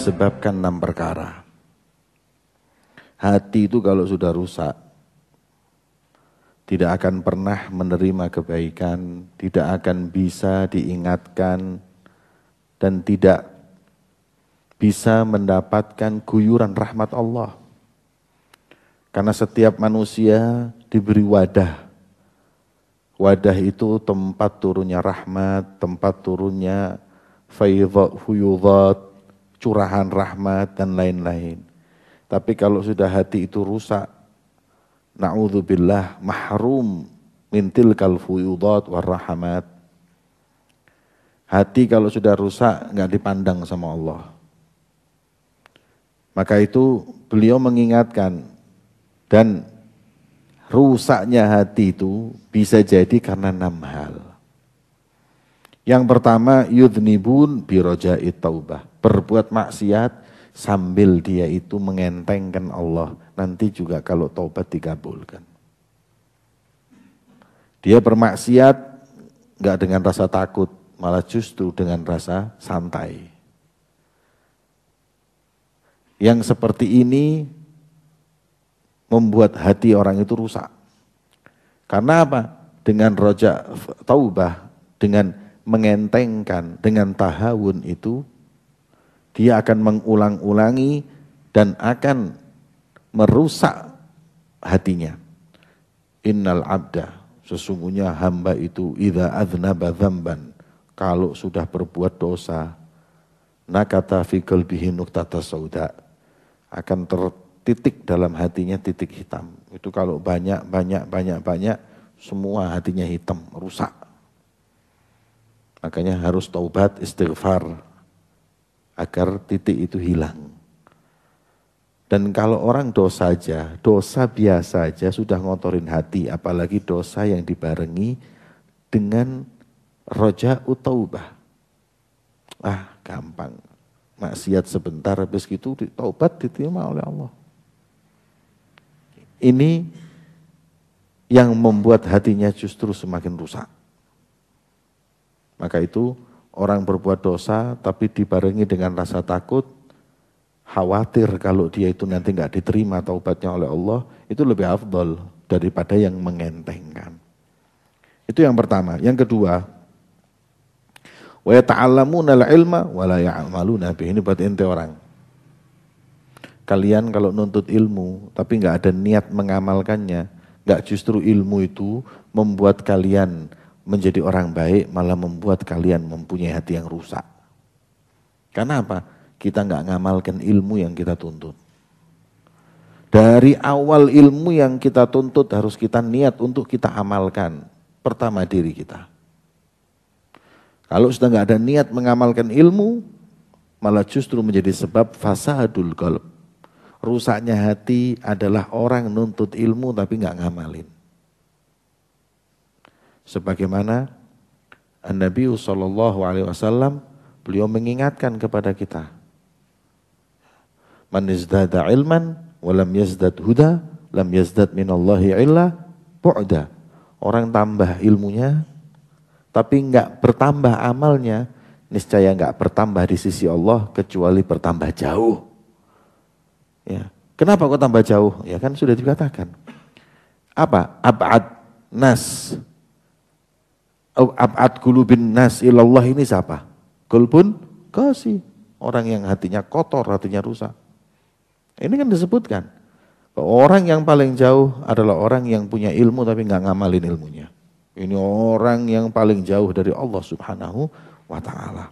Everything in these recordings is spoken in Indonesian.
disebabkan 6 perkara. Hati itu kalau sudah rusak, tidak akan pernah menerima kebaikan, tidak akan bisa diingatkan, dan tidak bisa mendapatkan guyuran rahmat Allah. Karena setiap manusia diberi wadah. Wadah itu tempat turunnya rahmat, tempat turunnya fuyudhat, curahan rahmat dan lain-lain. Tapi kalau sudah hati itu rusak, na'udzubillah, mahrum min tilkal fuyudhat war rahmat. Hati kalau sudah rusak enggak dipandang sama Allah. Maka itu beliau mengingatkan, dan rusaknya hati itu bisa jadi karena 6 hal. Yang pertama, yudhnibun biroja'it taubah. Berbuat maksiat sambil dia itu mengentengkan Allah. Nanti juga kalau taubat dikabulkan. Dia bermaksiat enggak dengan rasa takut, malah justru dengan rasa santai. Yang seperti ini membuat hati orang itu rusak. Karena apa? Dengan roja taubah, dengan mengentengkan, dengan tahawun itu, dia akan mengulang-ulangi dan akan merusak hatinya. Innal abda, sesungguhnya hamba itu, idza adznaba dzamban, kalau sudah berbuat dosa, nakata fi qalbihi nuqtata sauda, akan tertitik dalam hatinya titik hitam. Itu kalau banyak, semua hatinya hitam, rusak. Makanya harus taubat, istighfar, agar titik itu hilang. Dan kalau orang dosa biasa aja sudah ngotorin hati, apalagi dosa yang dibarengi dengan roja'ut taubah. Gampang. Maksiat sebentar, habis gitu taubat diterima oleh Allah. Ini yang membuat hatinya justru semakin rusak. Maka itu orang berbuat dosa tapi dibarengi dengan rasa takut, khawatir kalau dia itu nanti enggak diterima taubatnya oleh Allah, itu lebih afdal daripada yang mengentengkan. Itu yang pertama. Yang kedua, wa yata'allamuna al-ilma wa la ya'maluna bihi. Ini buat ente orang. Kalian kalau nuntut ilmu tapi enggak ada niat mengamalkannya, enggak, justru ilmu itu membuat kalian menjadi orang baik, malah membuat kalian mempunyai hati yang rusak. Karena apa? Kita enggak ngamalkan ilmu yang kita tuntut. Dari awal ilmu yang kita tuntut harus kita niat untuk kita amalkan. Pertama diri kita. Kalau sudah enggak ada niat mengamalkan ilmu, malah justru menjadi sebab fasadul qalb. Rusaknya hati adalah orang nuntut ilmu tapi enggak ngamalin. Sebagaimana Nabi SAW, beliau mengingatkan kepada kita. Man izdada ilman, walam yazdad huda, lam yazdad minallahi illa bu'da. Orang tambah ilmunya, tapi enggak bertambah amalnya, niscaya enggak bertambah di sisi Allah, kecuali bertambah jauh. Ya. Kenapa kok tambah jauh? Ya kan sudah dikatakan. Apa? Ab'ad nas. Ab'ad qulubin nas ilallah, ini siapa? Qulbun qasi. Orang yang hatinya kotor, hatinya rusak. Ini kan disebutkan. Orang yang paling jauh adalah orang yang punya ilmu tapi enggak ngamalin ilmunya. Ini orang yang paling jauh dari Allah Subhanahu wa ta'ala.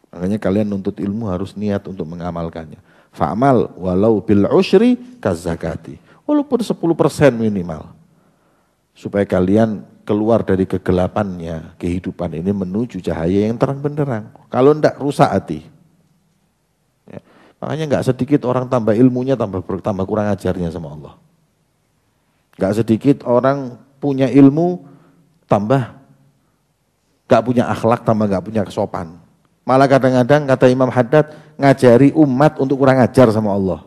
Makanya kalian nuntut ilmu harus niat untuk mengamalkannya. Fa'amal walau bil usyri kazakati. Walaupun 10% minimal. Supaya kalian keluar dari kegelapannya kehidupan ini menuju cahaya yang terang benderang. Kalau enggak, rusak hati. Ya. Makanya enggak sedikit orang tambah ilmunya tambah kurang ajarnya sama Allah. Enggak sedikit orang punya ilmu tambah enggak punya akhlak, tambah enggak punya kesopan. Malah kadang-kadang kata Imam Haddad, ngajari umat untuk kurang ajar sama Allah.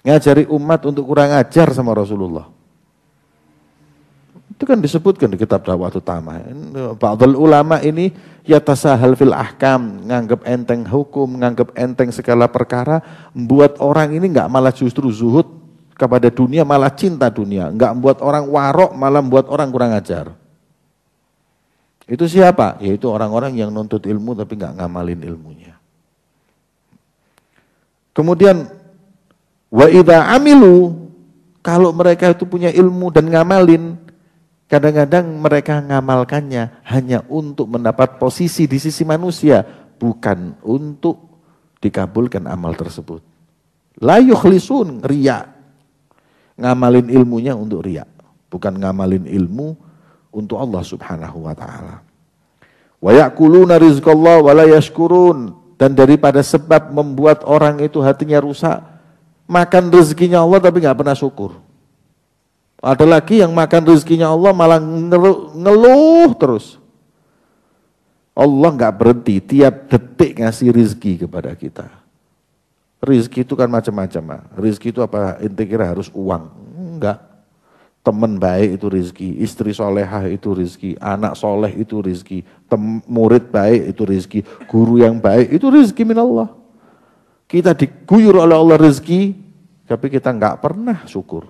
Ngajari umat untuk kurang ajar sama Rasulullah. Itu Itu kan disebutkan di kitab dakwah utama. Ba'dul ulama ini yatasahal fil ahkam, nganggap enteng hukum, nganggap enteng segala perkara, membuat orang ini enggak malah justru zuhud kepada dunia, malah cinta dunia. Enggak membuat orang warok, malah membuat orang kurang ajar. Itu siapa? Yaitu orang-orang yang nuntut ilmu tapi enggak ngamalin ilmunya. Kemudian wa idza amilu, kalau mereka itu punya ilmu dan ngamalin, kadang-kadang mereka ngamalkannya hanya untuk mendapat posisi di sisi manusia, bukan untuk dikabulkan amal tersebut. La yukhlisun, riya. Ngamalin ilmunya untuk riya, bukan ngamalin ilmu untuk Allah Subhanahu wa taala. Wa ya'kuluna rizqallah wa la yashkurun, dan daripada sebab membuat orang itu hatinya rusak, makan rezekinya Allah tapi enggak pernah syukur. Ada lagi yang makan rezekinya Allah malah ngeluh terus. Allah enggak berhenti, tiap detik ngasih rezeki kepada kita. Rezeki itu kan macam-macam. Rezeki itu apa? Ente kira harus uang? Enggak. Teman baik itu rezeki, istri solehah itu rezeki, anak soleh itu rezeki, murid baik itu rezeki, guru yang baik itu rezeki min Allah. Kita diguyur oleh Allah rezeki, tapi kita enggak pernah syukur.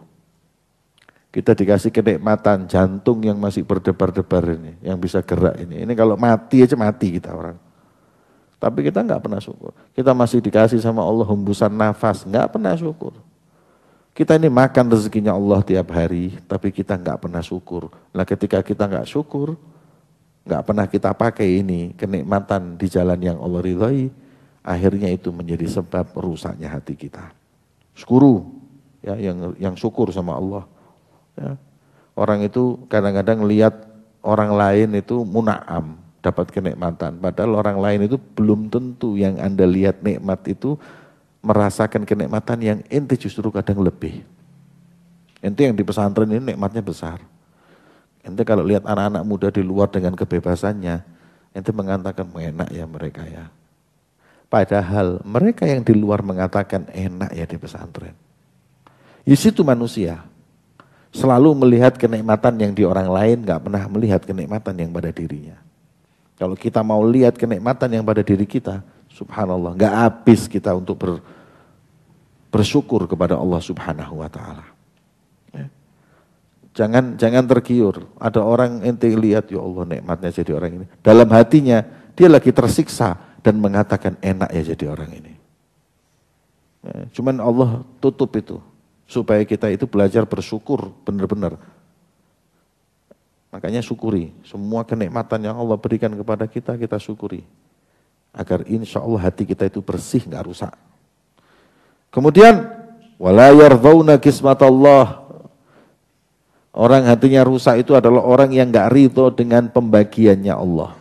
Kita dikasih kenikmatan jantung yang masih berdebar-debar ini, yang bisa gerak ini. Ini kalau mati aja mati kita orang. Tapi kita enggak pernah syukur. Kita masih dikasih sama Allah hembusan nafas, enggak pernah syukur. Kita ini makan rezekinya Allah tiap hari, tapi kita enggak pernah syukur. Nah ketika kita enggak syukur, enggak pernah kita pakai ini, kenikmatan di jalan yang Allah ridhai, akhirnya itu menjadi sebab rusaknya hati kita. Syukuru, ya, yang syukur sama Allah. Ya. Orang itu kadang-kadang lihat orang lain itu muna'am, dapat kenikmatan. Padahal orang lain itu belum tentu yang Anda lihat nikmat itu merasakan kenikmatan yang ente justru kadang lebih. Ente yang di pesantren ini nikmatnya besar. Ente kalau lihat anak-anak muda di luar dengan kebebasannya, ente mengatakan enak ya mereka ya. Padahal mereka yang di luar mengatakan enak ya di pesantren. Di situ manusia selalu melihat kenikmatan yang di orang lain, gak pernah melihat kenikmatan yang pada dirinya. Kalau kita mau lihat kenikmatan yang pada diri kita, subhanallah, gak habis kita untuk bersyukur kepada Allah Subhanahu wa taala. Ya. Jangan tergiur. Ada orang ente lihat, ya Allah nikmatnya jadi orang ini. Dalam hatinya dia lagi tersiksa dan mengatakan enak ya jadi orang ini. Ya, cuman Allah tutup itu supaya kita itu belajar bersyukur benar-benar. Makanya syukuri semua kenikmatan yang Allah berikan kepada kita, kita syukuri. Agar insya Allah hati kita itu bersih, nggak rusak. Kemudian wala yardhauna qismatallah. Orang hatinya rusak itu adalah orang yang nggak ridho dengan pembagiannya Allah.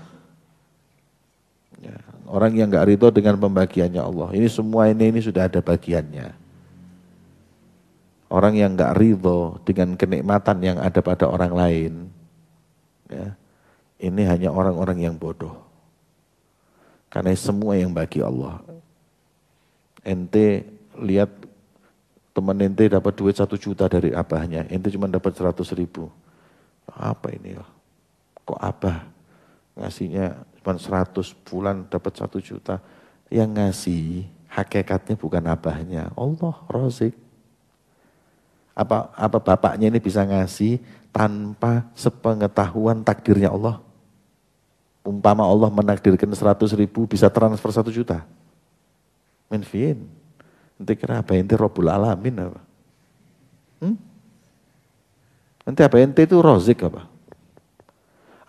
Ya, orang yang nggak ridho dengan pembagiannya Allah. Ini semua ini sudah ada bagiannya. Orang yang nggak ridho dengan kenikmatan yang ada pada orang lain, ya, ini hanya orang-orang yang bodoh. Karena semua yang bagi Allah. Ente lihat teman ente dapat duit 1 juta dari abahnya, ente cuma dapat 100.000. Apa ini ya? Kok abah ngasihnya cuma 100, bulan dapat 1 juta? Yang ngasih hakikatnya bukan abahnya, Allah Razik. Apa bapaknya ini bisa ngasih tanpa sepengetahuan takdirnya Allah? Umpama Allah menakdirkan 100.000 bisa transfer 1 juta. Menfiin. Nanti kira apa ente Rabbul Alamin apa? Nanti apa ente itu Razik apa?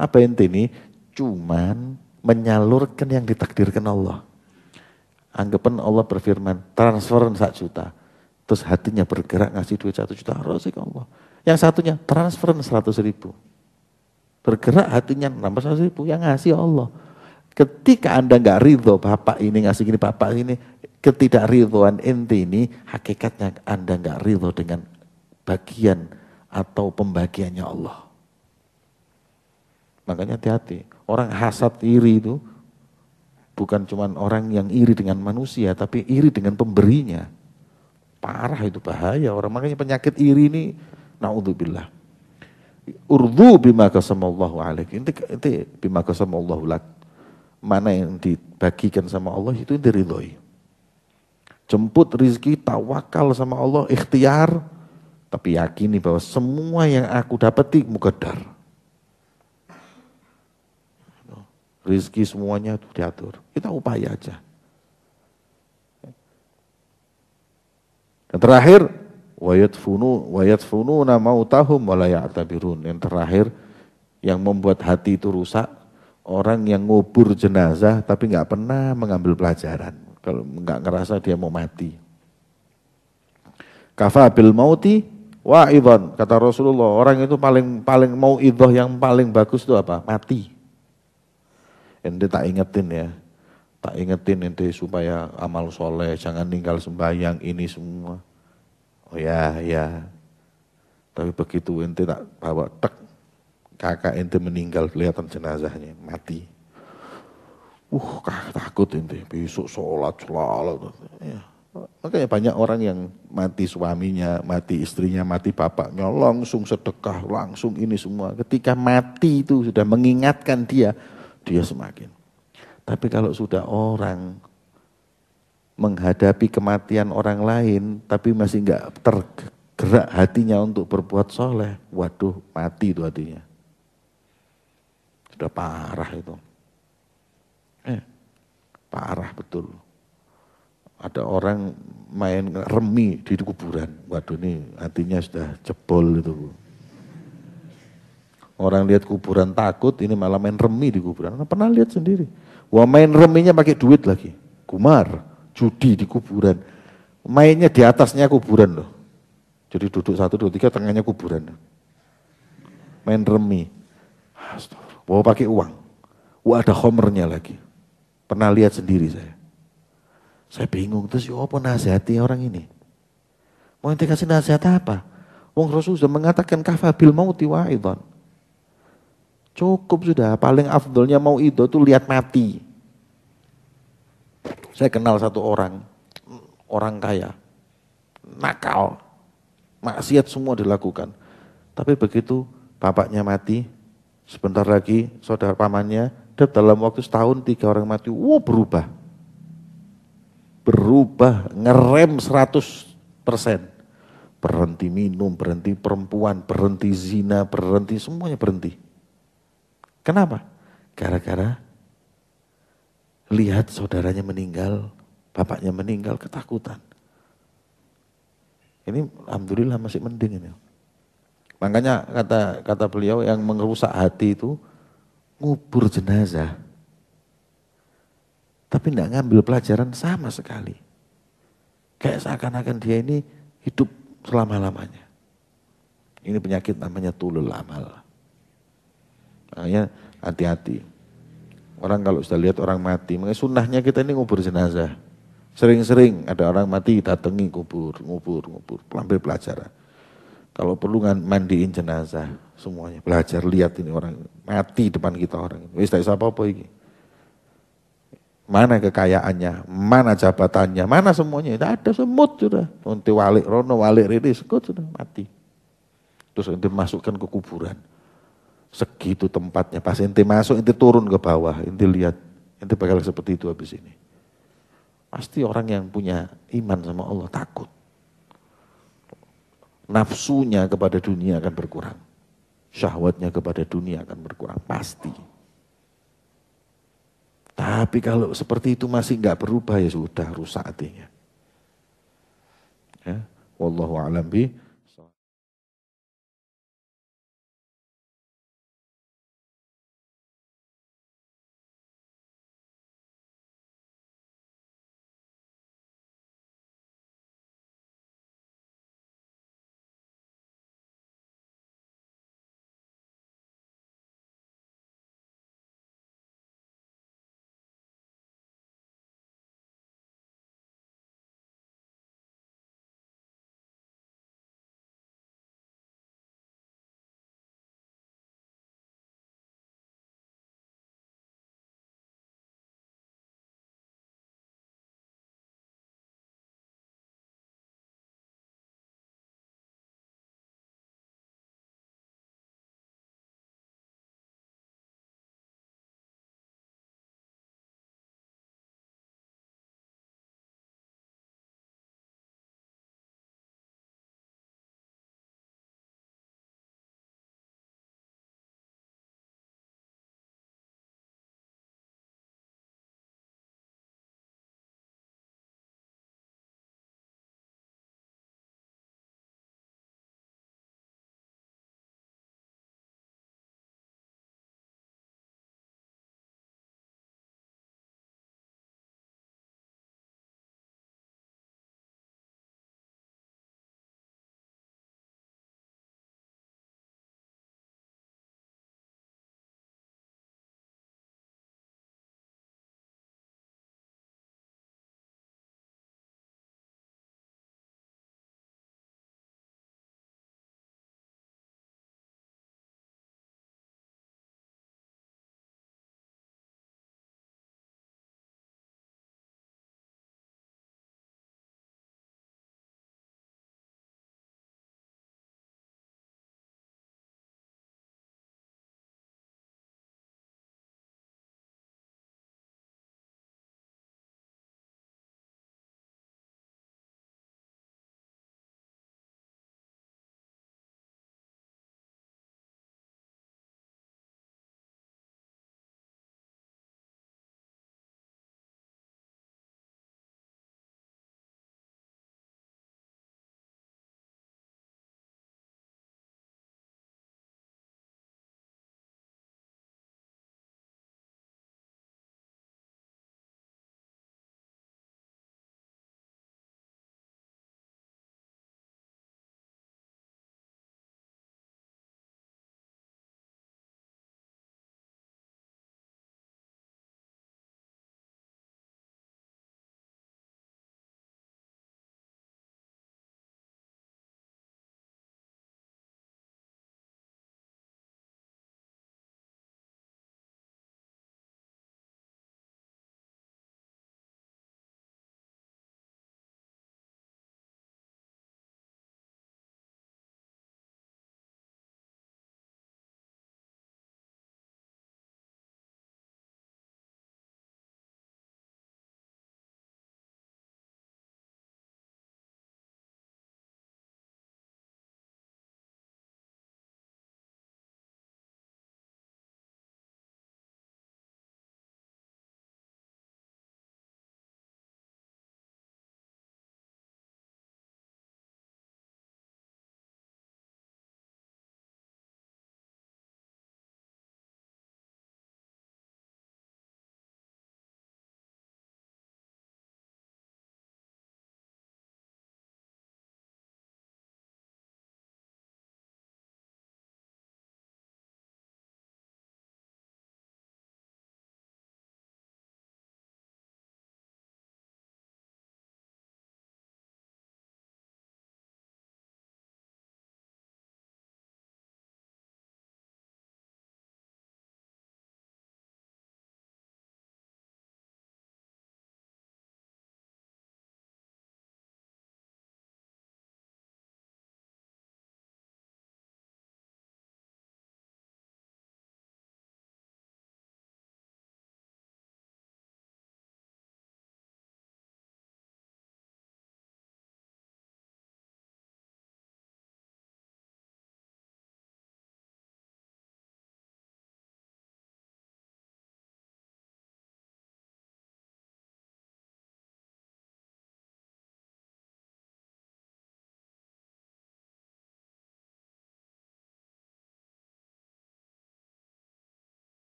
Apa ente ini cuman menyalurkan yang ditakdirkan Allah. Anggapan Allah berfirman, transferan 1 juta. Terus hatinya bergerak ngasih duit 1 juta, Razik Allah. Yang satunya transferan 100.000. Bergerak hatinya nambah 100.000, yang ngasih Allah. Ketika Anda nggak ridho, bapak ini ngasih gini, bapak ini, ketidakridhoan ente ini, hakikatnya Anda nggak ridho dengan bagian atau pembagiannya Allah. Makanya hati-hati, orang hasad iri itu bukan cuma orang yang iri dengan manusia, tapi iri dengan pemberinya. Parah itu, bahaya orang. Makanya penyakit iri ini, naudzubillah. Urdu bima qasamallahu alaik. Inti bima qasamallahu lak. Mana yang dibagikan sama Allah itu diridhoi. Jemput rizki, tawakal sama Allah, ikhtiar, tapi yakini bahwa semua yang aku dapati muqaddar. Rizki semuanya itu diatur. Kita upaya aja. Dan terakhir, wayadfununa mautahum wala ya'tabirun. Yang terakhir, yang membuat hati itu rusak, orang yang ngubur jenazah tapi nggak pernah mengambil pelajaran. Kalau nggak ngerasa dia mau mati. Kafa bil mauti wa'idhan. Kata Rasulullah, orang itu paling mau idhah yang paling bagus itu apa? Mati. Ente tak ingetin ya. Tak ingetin ente supaya amal soleh, jangan tinggal sembahyang ini semua. Oh ya, ya. Tapi begitu ente tak bawa tek, kakak ente meninggal, kelihatan jenazahnya, mati. Takut ente, besok sholat. Ya. Makanya banyak orang yang mati suaminya, mati istrinya, mati bapaknya, langsung sedekah, langsung ini semua. Ketika mati itu sudah mengingatkan dia semakin. Tapi kalau sudah orang menghadapi kematian orang lain, tapi masih enggak tergerak hatinya untuk berbuat soleh, waduh mati itu hatinya. Sudah parah itu. Parah betul. Ada orang main remi di kuburan, waduh ini hatinya sudah jebol itu. Orang lihat kuburan takut, ini malah main remi di kuburan. Pernah lihat sendiri. Wah main reminya pakai duit lagi. Kumar, judi di kuburan. Mainnya di atasnya kuburan loh. Jadi duduk 1, 2, 3 tengahnya kuburan. Main remi. Wah pakai uang. Wah ada homernya lagi. Pernah lihat sendiri saya. Saya bingung, terus ya apa nasihati orang ini? Mau ente kasih nasihat apa? Wong Rasul sudah mengatakan kafa bil mauti wa'idhan. Cukup sudah, paling afdolnya mau itu lihat mati. Saya kenal satu orang kaya, nakal, maksiat semua dilakukan. Tapi begitu bapaknya mati, sebentar lagi saudara pamannya, dan dalam waktu setahun 3 orang mati, berubah. Berubah, ngerem 100%. Berhenti minum, berhenti perempuan, berhenti zina, berhenti semuanya berhenti. Kenapa? Gara-gara lihat saudaranya meninggal, bapaknya meninggal, ketakutan. Ini alhamdulillah masih mending ini. Makanya kata beliau yang merusak hati itu ngubur jenazah. Tapi tidak ngambil pelajaran sama sekali. Kayak seakan-akan dia ini hidup selama-lamanya. Ini penyakit namanya tulul amal. Makanya hati-hati. Orang kalau sudah lihat orang mati, makanya sunnahnya kita ini ngubur jenazah. Sering-sering ada orang mati datangi ngubur, ambil pelajaran. Kalau perlu mandiin jenazah semuanya, belajar lihat ini orang mati depan kita orang. Wis tak apa-apa iki. Mana kekayaannya, mana jabatannya, mana semuanya, tidak ada, semut sudah. Nanti walik rono, walik rene, sekut sudah mati. Terus nanti masukkan ke kuburan. Segitu tempatnya, pas ente masuk, ente turun ke bawah, ente lihat, ente bakal seperti itu habis ini. Pasti orang yang punya iman sama Allah takut. Nafsunya kepada dunia akan berkurang. Syahwatnya kepada dunia akan berkurang, pasti. Tapi kalau seperti itu masih enggak berubah, ya sudah rusak hatinya. Ya, wallahu a'lam bi